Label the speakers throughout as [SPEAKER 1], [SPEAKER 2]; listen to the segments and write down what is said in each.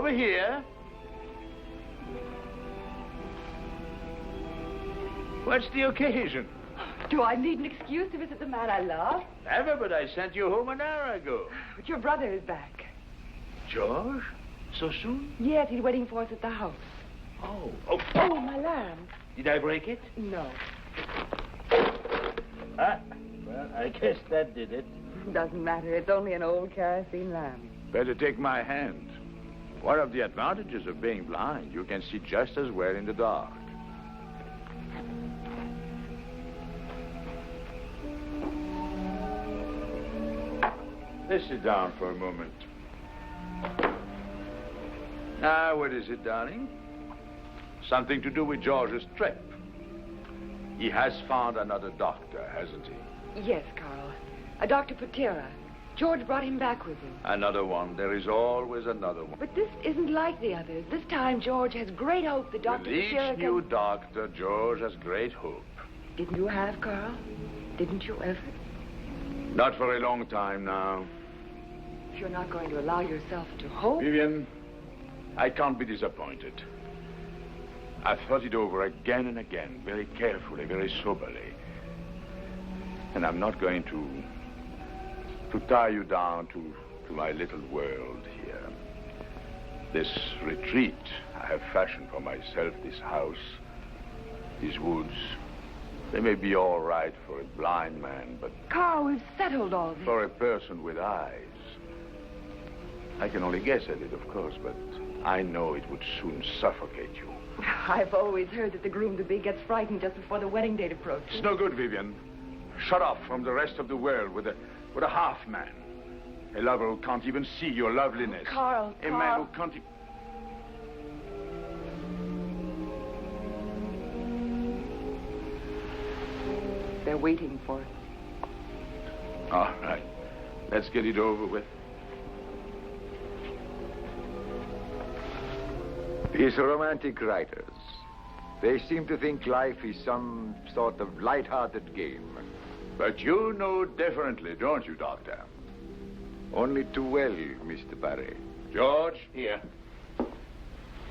[SPEAKER 1] Over here. What's the occasion?
[SPEAKER 2] Do I need an excuse to visit the man I love?
[SPEAKER 1] Never, but I sent you home an hour ago.
[SPEAKER 2] But your brother is back.
[SPEAKER 1] George? So soon?
[SPEAKER 2] Yes, he's waiting for us at the house.
[SPEAKER 1] Oh,
[SPEAKER 2] My lamb.
[SPEAKER 1] Did I break it?
[SPEAKER 2] No.
[SPEAKER 1] Well, I guess that did it.
[SPEAKER 2] Doesn't matter. It's only an old kerosene lamp.
[SPEAKER 1] Better take my hand. One of the advantages of being blind, you can see just as well in the dark. Let's sit down for a moment. Now, what is it, darling? Something to do with George's trip. He has found another doctor, hasn't he?
[SPEAKER 2] Yes, Carl. A Dr. Patera. George brought him back with him.
[SPEAKER 1] Another one. There is always another one.
[SPEAKER 2] But this isn't like the others. This time, George has great hope that Dr.
[SPEAKER 1] With each
[SPEAKER 2] Patera
[SPEAKER 1] new doctor, George has great hope.
[SPEAKER 2] Didn't you have, Carl? Didn't you ever?
[SPEAKER 1] Not for a long time now.
[SPEAKER 2] If you're not going to allow yourself to hope...
[SPEAKER 1] Vivian, I can't be disappointed. I've thought it over again and again, very carefully, very soberly. And I'm not going to tie you down to my little world here. This retreat I have fashioned for myself, this house, these woods, they may be all right for a blind man, but...
[SPEAKER 2] Carl, we've settled all this.
[SPEAKER 1] For a person with eyes. I can only guess at it, of course, but I know it would soon suffocate you.
[SPEAKER 2] I've always heard that the groom-to-be gets frightened just before the wedding date approaches.
[SPEAKER 1] It's no good, Vivian. Shut off from the rest of the world with a half-man. A lover who can't even see your loveliness.
[SPEAKER 2] Carl,
[SPEAKER 1] A man who can't...
[SPEAKER 2] They're waiting for it.
[SPEAKER 1] All right. Let's get it over with.
[SPEAKER 3] These romantic writers, they seem to think life is some sort of light-hearted game.
[SPEAKER 1] But you know differently, don't you, Doctor?
[SPEAKER 3] Only too well, Mr. Barry.
[SPEAKER 1] George?
[SPEAKER 4] Here.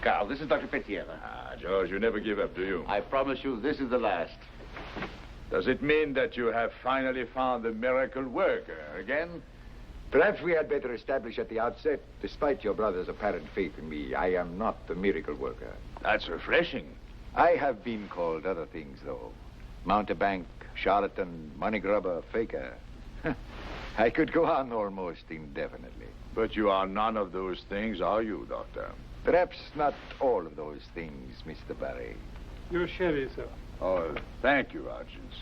[SPEAKER 4] Carl, this is Dr. Pettiera.
[SPEAKER 1] George, you never give up, do you?
[SPEAKER 4] I promise you this is the last.
[SPEAKER 1] Does it mean that you have finally found the miracle worker again?
[SPEAKER 3] Perhaps we had better establish at the outset, despite your brother's apparent faith in me, I am not the miracle worker.
[SPEAKER 1] That's refreshing.
[SPEAKER 3] I have been called other things, though. Mountebank, charlatan, money grubber, faker. I could go on almost indefinitely.
[SPEAKER 1] But you are none of those things, are you, Doctor?
[SPEAKER 3] Perhaps not all of those things, Mr. Barry.
[SPEAKER 5] Your sherry, sir.
[SPEAKER 1] Oh, thank you, Argents.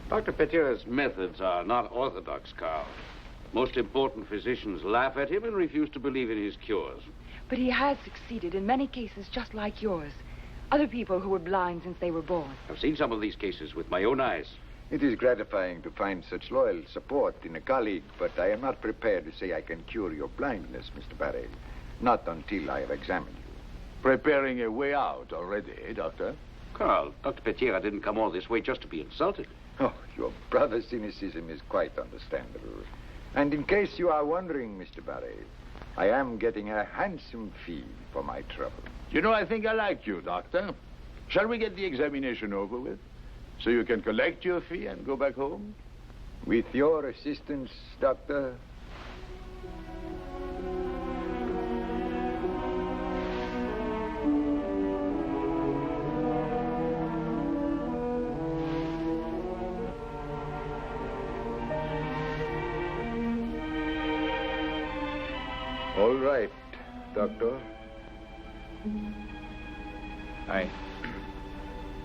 [SPEAKER 4] Dr. Pettiera's methods are not orthodox, Carl. Most important physicians laugh at him and refuse to believe in his cures.
[SPEAKER 2] But he has succeeded in many cases just like yours. Other people who were blind since they were born.
[SPEAKER 4] I've seen some of these cases with my own eyes.
[SPEAKER 3] It is gratifying to find such loyal support in a colleague, but I am not prepared to say I can cure your blindness, Mr. Barry. Not until I have examined you.
[SPEAKER 1] Preparing a way out already, Doctor?
[SPEAKER 4] Carl, Dr. Pettiera didn't come all this way just to be insulted.
[SPEAKER 3] Oh, your brother's cynicism is quite understandable. And in case you are wondering, Mr. Barry, I am getting a handsome fee for my trouble.
[SPEAKER 1] You know, I think I like you, Doctor. Shall we get the examination over with? So you can collect your fee and go back home?
[SPEAKER 3] With your assistance, Doctor. All right, Doctor.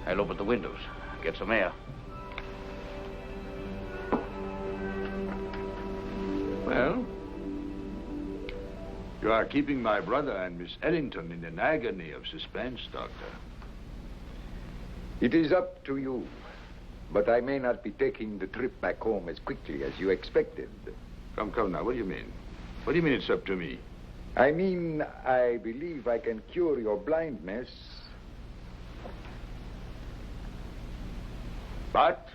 [SPEAKER 4] I'll open the windows, get some air.
[SPEAKER 1] Well, you are keeping my brother and Miss Ellington in an agony of suspense, Doctor.
[SPEAKER 3] It is up to you, but I may not be taking the trip back home as quickly as you expected.
[SPEAKER 1] Come now, what do you mean? What do you mean it's up to me?
[SPEAKER 3] I mean, I believe I can cure your blindness.
[SPEAKER 1] But?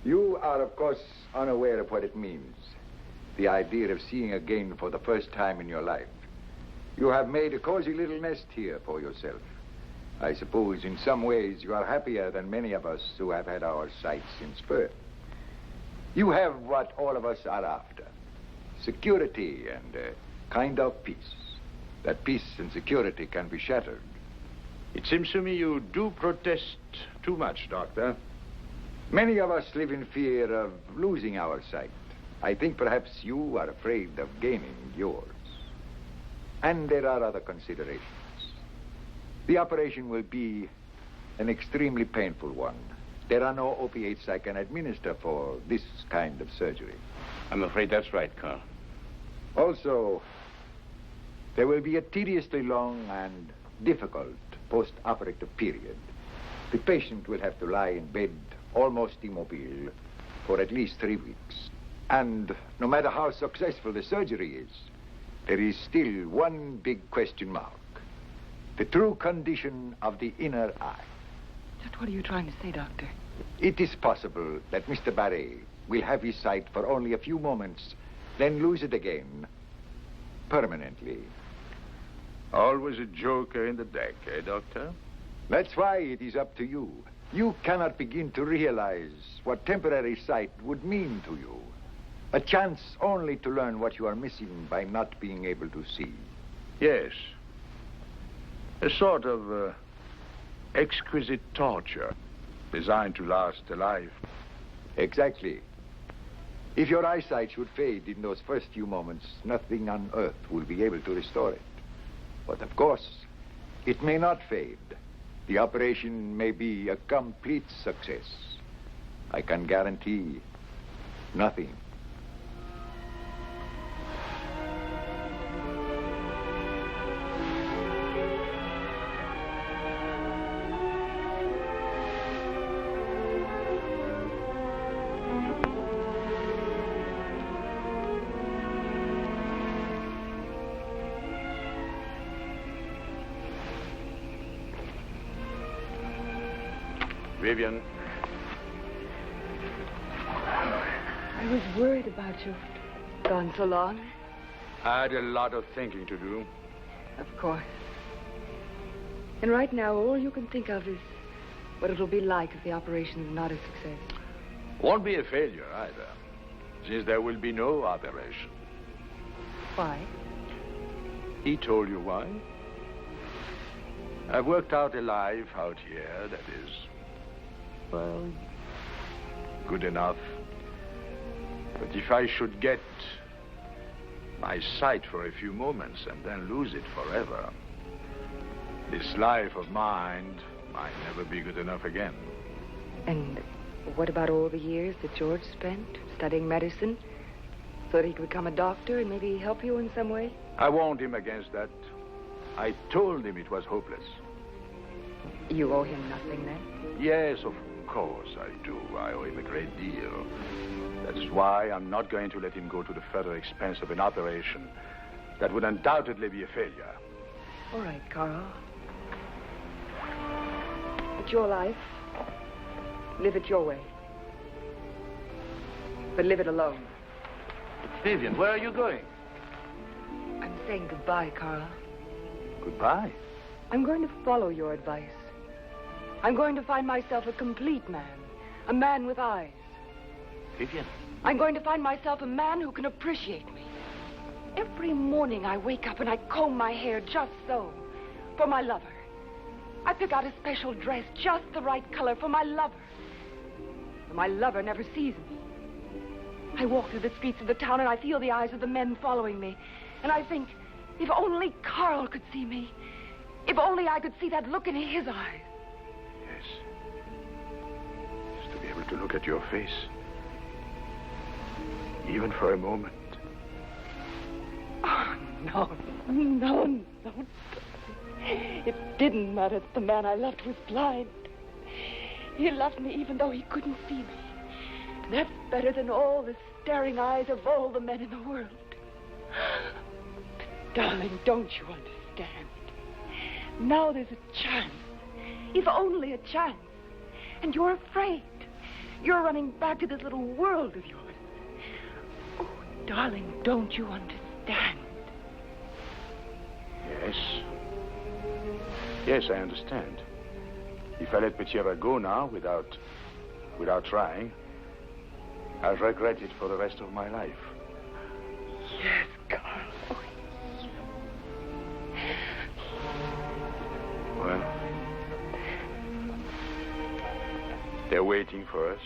[SPEAKER 3] You are, of course, unaware of what it means. The idea of seeing again for the first time in your life. You have made a cozy little nest here for yourself. I suppose in some ways you are happier than many of us who have had our sight since birth. You have what all of us are after. Security and a kind of peace. That peace and security can be shattered.
[SPEAKER 1] It seems to me you do protest too much, Doctor.
[SPEAKER 3] Many of us live in fear of losing our sight. I think perhaps you are afraid of gaining yours. And there are other considerations. The operation will be an extremely painful one. There are no opiates I can administer for this kind of surgery.
[SPEAKER 4] I'm afraid that's right, Carl.
[SPEAKER 3] Also, there will be a tediously long and difficult post-operative period. The patient will have to lie in bed almost immobile for at least 3 weeks. And no matter how successful the surgery is, there is still one big question mark. The true condition of the inner eye.
[SPEAKER 2] Just what are you trying to say, Doctor?
[SPEAKER 3] It is possible that Mr. Barret will have his sight for only a few moments, then lose it again, permanently.
[SPEAKER 1] Always a joker in the deck, eh, Doctor?
[SPEAKER 3] That's why it is up to you. You cannot begin to realize what temporary sight would mean to you. A chance only to learn what you are missing by not being able to see.
[SPEAKER 1] Yes. A sort of exquisite torture designed to last a life.
[SPEAKER 3] Exactly. If your eyesight should fade in those first few moments, nothing on earth will be able to restore it. But of course, it may not fade. The operation may be a complete success. I can guarantee nothing.
[SPEAKER 1] Vivian.
[SPEAKER 2] I was worried about you. Gone so long.
[SPEAKER 1] I had a lot of thinking to do.
[SPEAKER 2] Of course. And right now, all you can think of is what it'll be like if the operation is not a success.
[SPEAKER 1] Won't be a failure either, since there will be no operation.
[SPEAKER 2] Why?
[SPEAKER 1] He told you why? I've worked out a life out here that is, well, good enough. But if I should get my sight for a few moments and then lose it forever, this life of mine might never be good enough again.
[SPEAKER 2] And what about all the years that George spent studying medicine so that he could become a doctor and maybe help you in some way?
[SPEAKER 1] I warned him against that. I told him it was hopeless.
[SPEAKER 2] You owe him nothing then?
[SPEAKER 1] Yes, of course I do. I owe him a great deal. That's why I'm not going to let him go to the further expense of an operation that would undoubtedly be a failure.
[SPEAKER 2] All right, Carl. It's your life. Live it your way. But live it alone.
[SPEAKER 4] Vivian, where are you going?
[SPEAKER 2] I'm saying goodbye, Carl.
[SPEAKER 1] Goodbye.
[SPEAKER 2] I'm going to follow your advice. I'm going to find myself a complete man. A man with eyes.
[SPEAKER 4] Vivian.
[SPEAKER 2] I'm going to find myself a man who can appreciate me. Every morning I wake up and I comb my hair just so. For my lover. I pick out a special dress, just the right color for my lover. But my lover never sees me. I walk through the streets of the town and I feel the eyes of the men following me. And I think, if only Carl could see me. If only I could see that look in his eyes.
[SPEAKER 1] Yes. Just to be able to look at your face. Even for a moment.
[SPEAKER 2] Oh, no. It didn't matter that the man I loved was blind. He loved me even though he couldn't see me. That's better than all the staring eyes of all the men in the world. But, darling, don't you understand? Now there's a chance. If only a chance. And you're afraid. You're running back to this little world of yours. Oh, darling, don't you understand?
[SPEAKER 1] Yes. Yes. Yes, I understand. If I let Petera go now without trying, I'll regret it for the rest of my life.
[SPEAKER 2] Yes, Carl.
[SPEAKER 1] Well, they're waiting for us.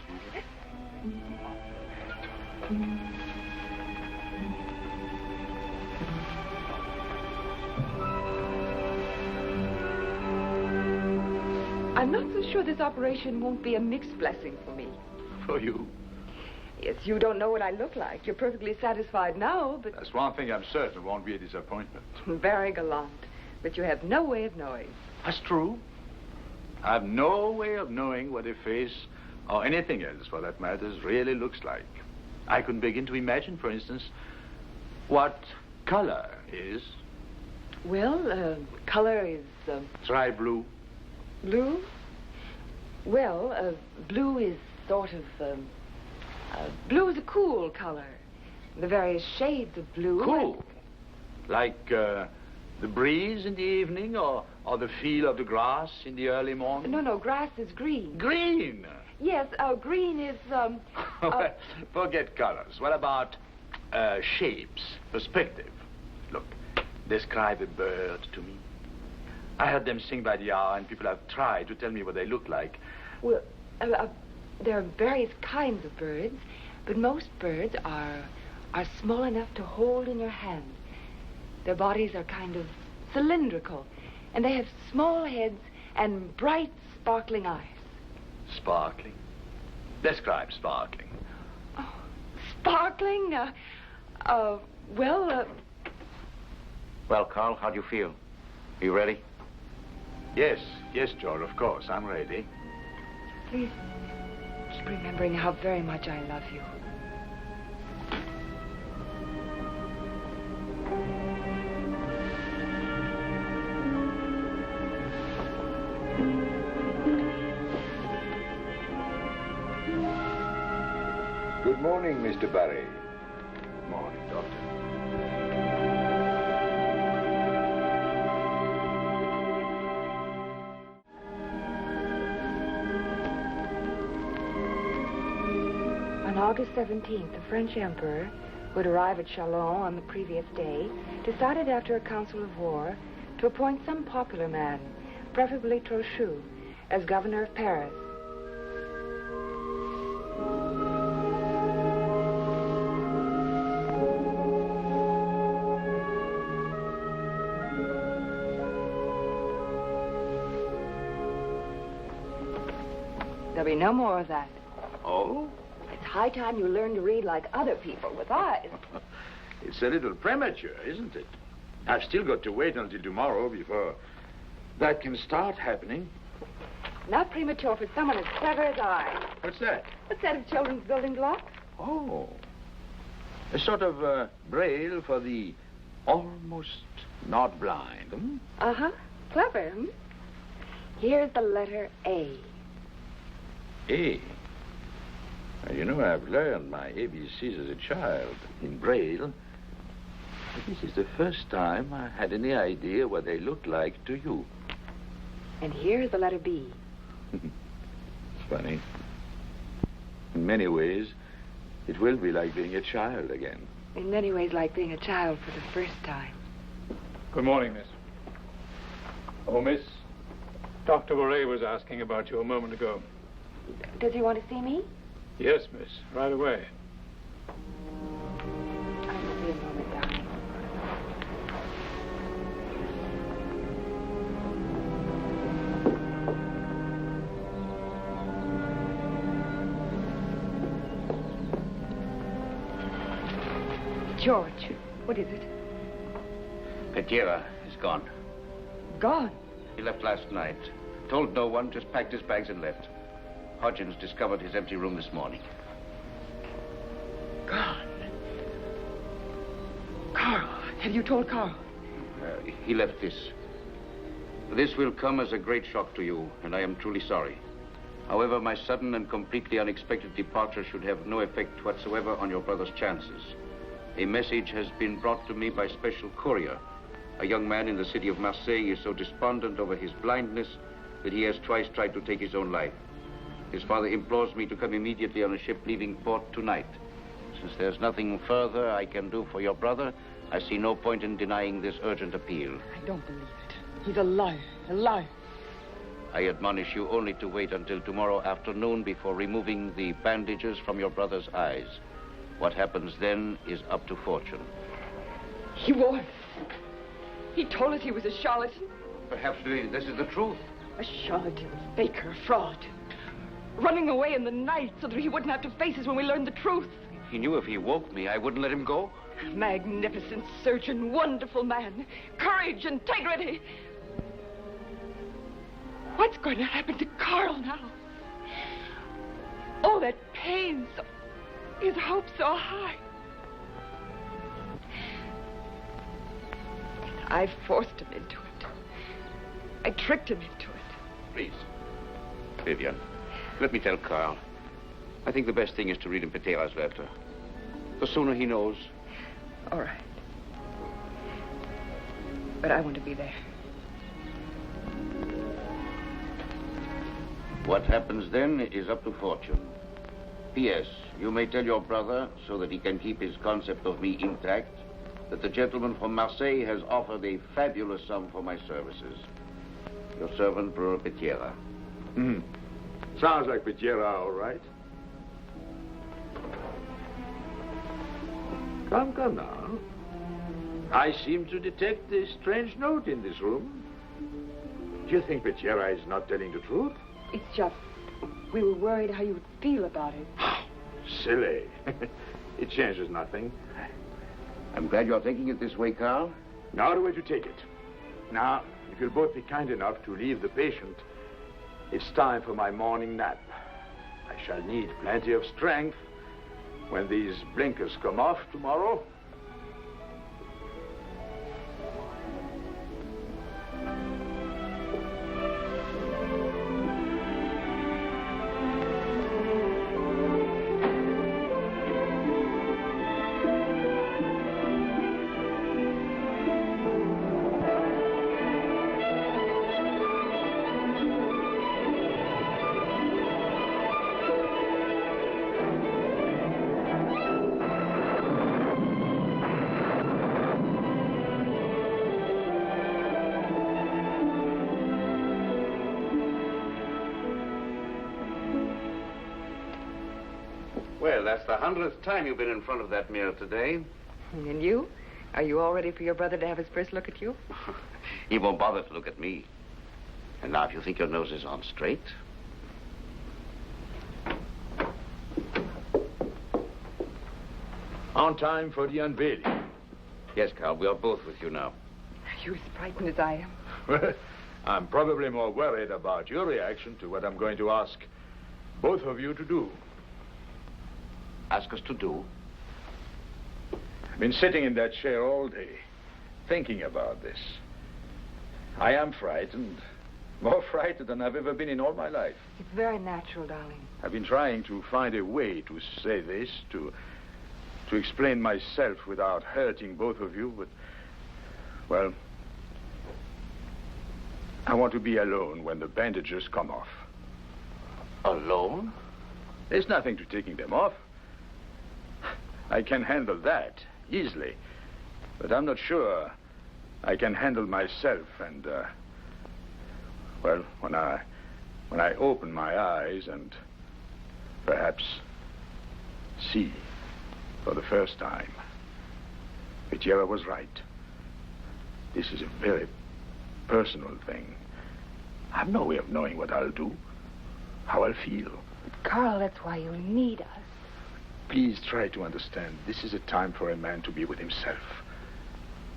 [SPEAKER 2] I'm not so sure this operation won't be a mixed blessing for me.
[SPEAKER 1] For you?
[SPEAKER 2] Yes, you don't know what I look like. You're perfectly satisfied now, but...
[SPEAKER 1] That's one thing I'm certain won't be a disappointment.
[SPEAKER 2] Very gallant. But you have no way of knowing.
[SPEAKER 1] That's true. I have no way of knowing what a face, or anything else for that matter, really looks like. I couldn't begin to imagine, for instance, what color is.
[SPEAKER 2] Well, color is...
[SPEAKER 1] Try blue.
[SPEAKER 2] Blue? Well, blue is sort of... blue is a cool color. The various shades of blue.
[SPEAKER 1] Cool? Like the breeze in the evening, or the feel of the grass in the early morning?
[SPEAKER 2] No, grass is green.
[SPEAKER 1] Green?
[SPEAKER 2] Yes, green is...
[SPEAKER 1] Well, forget colors. What about shapes, perspective? Look, describe a bird to me. I heard them sing by the hour, and people have tried to tell me what they look like.
[SPEAKER 2] Well, there are various kinds of birds, but most birds are small enough to hold in your hand. Their bodies are kind of cylindrical, and they have small heads and bright, sparkling eyes.
[SPEAKER 1] Sparkling? Describe sparkling.
[SPEAKER 2] Oh, sparkling? Well...
[SPEAKER 5] Well, Carl, how do you feel? Are you ready?
[SPEAKER 1] Yes, George, of course, I'm ready.
[SPEAKER 2] Please, keep remembering how very much I love you.
[SPEAKER 3] Good morning, Mr. Barry.
[SPEAKER 1] Morning, Doctor.
[SPEAKER 2] On August 17th, the French emperor, who had arrived at Chalon on the previous day, decided after a council of war to appoint some popular man, preferably Trochu, as governor of Paris. There'll be no more of that.
[SPEAKER 1] Oh?
[SPEAKER 2] It's high time you learn to read like other people with eyes.
[SPEAKER 1] It's a little premature, isn't it? I've still got to wait until tomorrow before that can start happening.
[SPEAKER 2] Not premature for someone as clever as I.
[SPEAKER 1] What's that?
[SPEAKER 2] A set of children's building blocks.
[SPEAKER 1] Oh. A sort of braille for the almost not blind, hmm?
[SPEAKER 2] Uh-huh. Clever, hmm? Here's the letter A.
[SPEAKER 1] A. Now, you know, I've learned my ABCs as a child in Braille. But this is the first time I had any idea what they looked like to you.
[SPEAKER 2] And here's the letter B.
[SPEAKER 1] It's funny. In many ways, it will be like being a child again.
[SPEAKER 2] In many ways, like being a child for the first time.
[SPEAKER 6] Good morning, miss. Oh, miss, Dr. Moray was asking about you a moment ago.
[SPEAKER 2] Does he want to see me?
[SPEAKER 6] Yes, miss, right away.
[SPEAKER 2] I will be a moment, darling. George, what is it?
[SPEAKER 4] Petera is gone.
[SPEAKER 2] Gone.
[SPEAKER 4] He left last night. Told no one, just packed his bags and left. Hodgins discovered his empty room this morning.
[SPEAKER 2] Gone. Carl, have you told Carl?
[SPEAKER 4] He left this. This will come as a great shock to you, and I am truly sorry. However, my sudden and completely unexpected departure should have no effect whatsoever on your brother's chances. A message has been brought to me by special courier, A young man in the city of Marseille is so despondent over his blindness that he has twice tried to take his own life. His father implores me to come immediately on a ship leaving port tonight. Since there's nothing further I can do for your brother, I see no point in denying this urgent appeal.
[SPEAKER 2] I don't believe it. He's a liar, a liar.
[SPEAKER 4] I admonish you only to wait until tomorrow afternoon before removing the bandages from your brother's eyes. What happens then is up to fortune.
[SPEAKER 2] He was. He told us he was a charlatan.
[SPEAKER 4] Perhaps this is the truth.
[SPEAKER 2] A charlatan, a faker, a fraud. Running away in the night so that he wouldn't have to face us when we learned the truth.
[SPEAKER 4] He knew if he woke me, I wouldn't let him go.
[SPEAKER 2] Magnificent surgeon, wonderful man. Courage, integrity. What's going to happen to Carl now? Oh, that pain, his hope so high. I forced him into it. I tricked him into it.
[SPEAKER 4] Please, Vivian, let me tell Carl. I think the best thing is to read him Peteira's letter. The sooner he knows.
[SPEAKER 2] All right. But I want to be there.
[SPEAKER 4] What happens then is up to fortune. P.S. You may tell your brother, so that he can keep his concept of me intact, that the gentleman from Marseille has offered a fabulous sum for my services. Your servant, Brewer Peteira.
[SPEAKER 1] Sounds like Peteira, all right. Come now. I seem to detect a strange note in this room. Do you think Peteira is not telling the truth?
[SPEAKER 2] It's just, we were worried how you would feel about it.
[SPEAKER 1] Silly. It changes nothing.
[SPEAKER 4] I'm glad you're taking it this way, Carl.
[SPEAKER 1] Now the way to take it. Now, if you'll both be kind enough to leave the patient, it's time for my morning nap. I shall need plenty of strength when these blinkers come off tomorrow.
[SPEAKER 4] Well, that's the 100th time you've been in front of that mirror today.
[SPEAKER 2] And you? Are you all ready for your brother to have his first look at you?
[SPEAKER 4] He won't bother to look at me. And now, if you think your nose is on straight...
[SPEAKER 1] On time for the unveiling.
[SPEAKER 4] Yes, Carl, we are both with you now.
[SPEAKER 2] Are you as frightened as I am?
[SPEAKER 1] Well, I'm probably more worried about your reaction to what I'm going to ask both of you to do.
[SPEAKER 4] Ask us to do?
[SPEAKER 1] I've been sitting in that chair all day, thinking about this. I am frightened. More frightened than I've ever been in all my life.
[SPEAKER 2] It's very natural, darling.
[SPEAKER 1] I've been trying to find a way to say this, to explain myself without hurting both of you, but, well, I want to be alone when the bandages come off.
[SPEAKER 4] Alone?
[SPEAKER 1] There's nothing to taking them off. I can handle that easily, but I'm not sure I can handle myself. And well, when I open my eyes and perhaps see for the first time, Peteira was right. This is a very personal thing. I've no way of knowing what I'll do, how I'll feel.
[SPEAKER 2] Carl, that's why you need us.
[SPEAKER 1] Please try to understand. This is a time for a man to be with himself.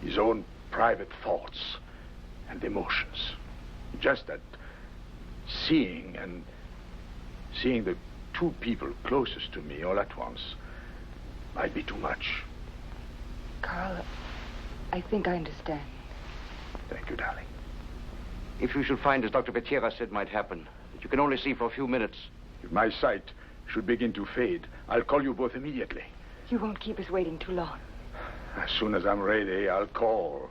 [SPEAKER 1] His own private thoughts and emotions. Just that seeing the two people closest to me all at once might be too much.
[SPEAKER 2] Carl, I think I understand.
[SPEAKER 1] Thank you, darling.
[SPEAKER 4] If you should find, as Dr. Peteira said might happen, that you can only see for a few minutes.
[SPEAKER 1] If my sight should begin to fade, I'll call you both immediately.
[SPEAKER 2] You won't keep us waiting too long.
[SPEAKER 1] As soon as I'm ready, I'll call.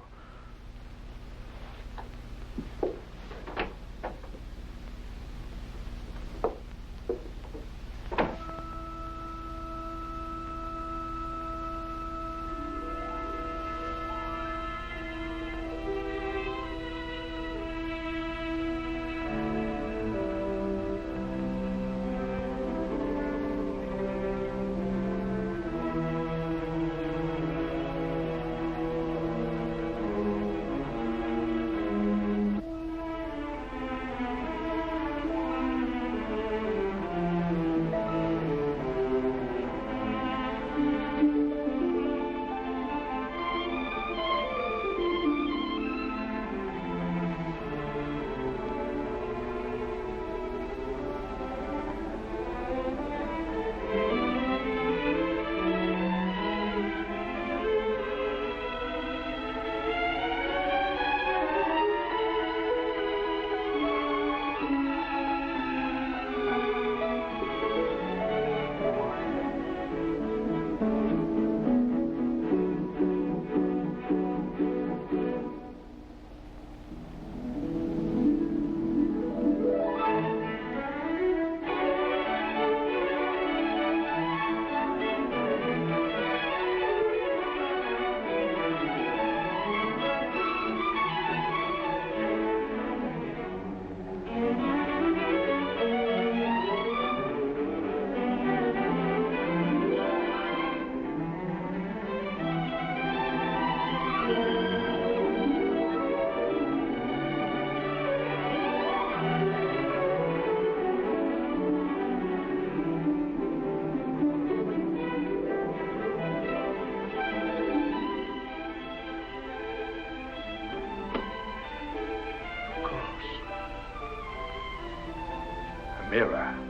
[SPEAKER 1] mirror.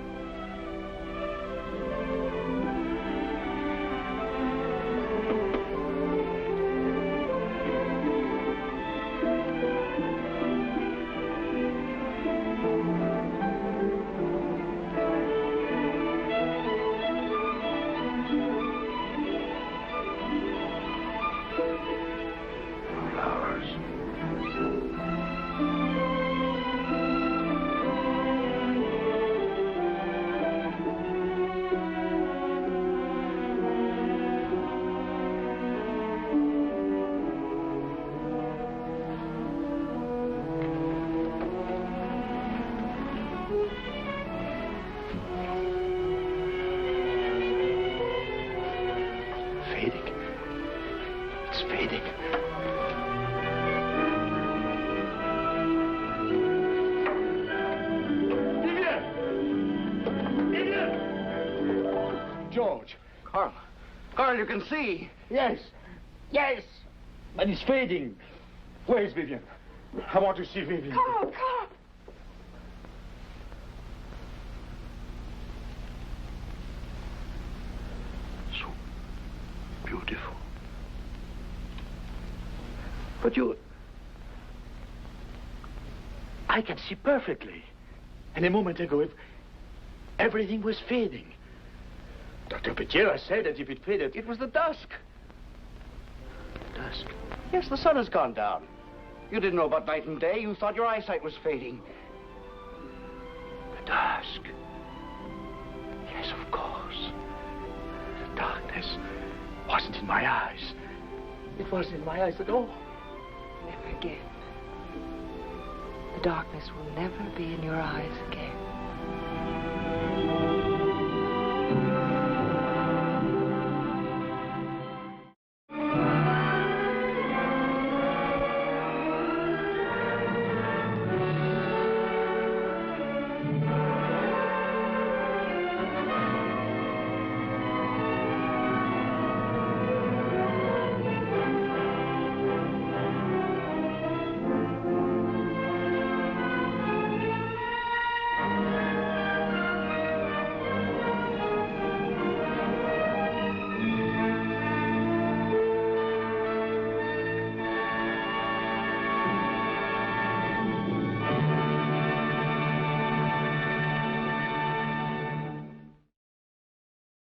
[SPEAKER 5] Carl, you can see.
[SPEAKER 7] Yes. Yes. And it's fading. Where is Vivian? I want to see Vivian.
[SPEAKER 2] Carl, Carl.
[SPEAKER 7] So beautiful. But you... I can see perfectly. And a moment ago, everything was fading. Dr. Pettiera said that if it faded, it was the dusk.
[SPEAKER 5] Dusk? Yes, the sun has gone down. You didn't know about night and day. You thought your eyesight was fading.
[SPEAKER 7] The dusk. Yes, of course. The darkness wasn't in my eyes. It wasn't in my eyes at all.
[SPEAKER 2] Never again. The darkness will never be in your eyes again.